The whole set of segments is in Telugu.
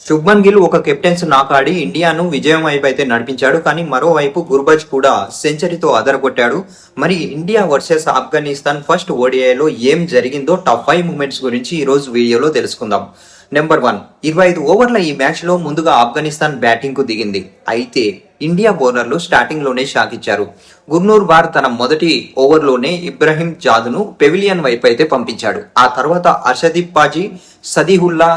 శుభ్మన్ గిల్ ఒక కెప్టెన్స్ నాకాడి ఇండియాను విజయం వైపు అయితే నడిపించాడు. కానీ మరోవైపు గుర్బజ్ కూడా సెంచరీతో అదరగొట్టాడు. మరి ఇండియా వర్సెస్ ఆఫ్ఘనిస్తాన్ ఫస్ట్ ఓడిఐలో ఏం జరిగిందో టాప్ 5 మూమెంట్స్ గురించి ఈ రోజు వీడియోలో తెలుసుకుందాం. నెంబర్ 1, 25 ఓవర్ల ఈ మ్యాచ్ లో ముందుగా ఆఫ్ఘనిస్తాన్ బ్యాటింగ్ కు దిగింది. అయితే ఇండియా బౌలర్లు స్టార్టింగ్ లోనే షాక్ ఇచ్చారు. గుర్నూర్ బార్ తన మొదటి ఓవర్లోనే ఇబ్రహీం జాద్ను పెవిలియన్ వైపు అయితే పంపించాడు. ఆ తర్వాత అర్షదీప్ పాజీ, సదీహుల్లా,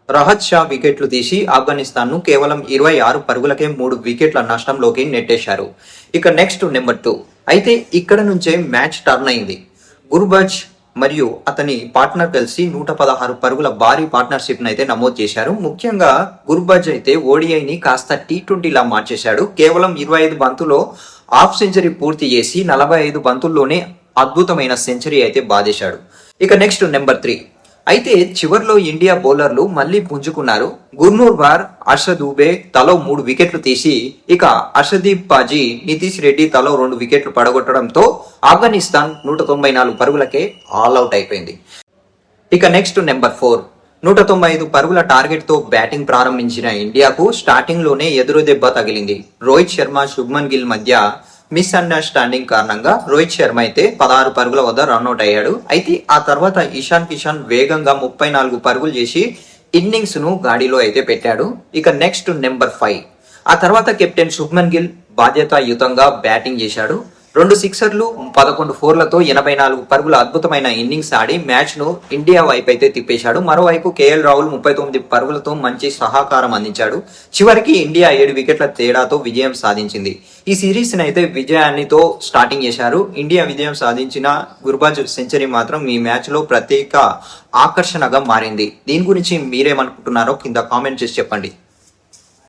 రహత్ షా వికెట్లు తీసి ఆఫ్ఘనిస్తాన్ ను కేవలం 26 పరుగులకే 3 వికెట్ల నష్టంలోకి నెట్టేశారు. ఇక నెక్స్ట్ నెంబర్ 2. అయితే ఇక్కడ నుంచే మ్యాచ్ టర్న్ అయింది. గుర్బజ్ మరియు అతని పార్ట్నర్ కలిసి 116 పరుగుల భారీ పార్ట్నర్షిప్ అయితే నమోదు చేశారు. ముఖ్యంగా గుర్బజ్ అయితే ఓడిఐని కాస్త T20లా మార్చేశాడు. కేవలం 25 బంతులో హాఫ్ సెంచరీ పూర్తి చేసి 45 బంతుల్లోనే అద్భుతమైన సెంచరీ అయితే బాధేశాడు. ఇక నెక్స్ట్ నెంబర్ 3. అయితే చివర్లో ఇండియా బౌలర్లు మళ్లీ పుంజుకున్నారు. గుర్నూర్ బార్, హర్ష దూబే తలో 3 వికెట్లు తీసి ఇక హర్షదీప్ పాజీ, నితీష్ రెడ్డి తలో 2 వికెట్లు పడగొట్టడంతో ఆఫ్ఘనిస్తాన్ 194 పరుగులకే ఆల్అౌట్ అయిపోయింది. ఇక నెక్స్ట్ నెంబర్ 4. 195 పరుగుల టార్గెట్ తో బ్యాటింగ్ ప్రారంభించిన ఇండియాకు స్టార్టింగ్ లోనే ఎదురు దెబ్బ తగిలింది. రోహిత్ శర్మ, శుభ్మన్ గిల్ మధ్య మిస్అండర్స్టాండింగ్ కారణంగా రోహిత్ శర్మ అయితే 16 పరుగుల వద్ద రన్అట్ అయ్యాడు. అయితే ఆ తర్వాత ఇషాన్ కిషాన్ వేగంగా 34 పరుగులు చేసి ఇన్నింగ్స్ ను గాడిలో అయితే పెట్టాడు. ఇక నెక్స్ట్ నెంబర్ 5. ఆ తర్వాత కెప్టెన్ శుభ్మన్ గిల్ బాధ్యతాయుతంగా బ్యాటింగ్ చేశాడు. 2 సిక్సర్లు, 11 ఫోర్లతో 84 పరుగుల అద్భుతమైన ఇన్నింగ్స్ ఆడి మ్యాచ్ ను ఇండియా వైపు అయితే తిప్పేశాడు. మరోవైపు కేఎల్ రాహుల్ 39 పరుగులతో మంచి సహకారం అందించాడు. చివరికి ఇండియా 7 వికెట్ల తేడాతో విజయం సాధించింది. ఈ సిరీస్ అయితే విజయాన్నితో స్టార్టింగ్ చేశారు. ఇండియా విజయం సాధించిన గుర్బజ్ సెంచరీ మాత్రం ఈ మ్యాచ్ లో ప్రత్యేక ఆకర్షణగా మారింది. దీని గురించి మీరేమనుకుంటున్నారో కింద కామెంట్ చేసి చెప్పండి.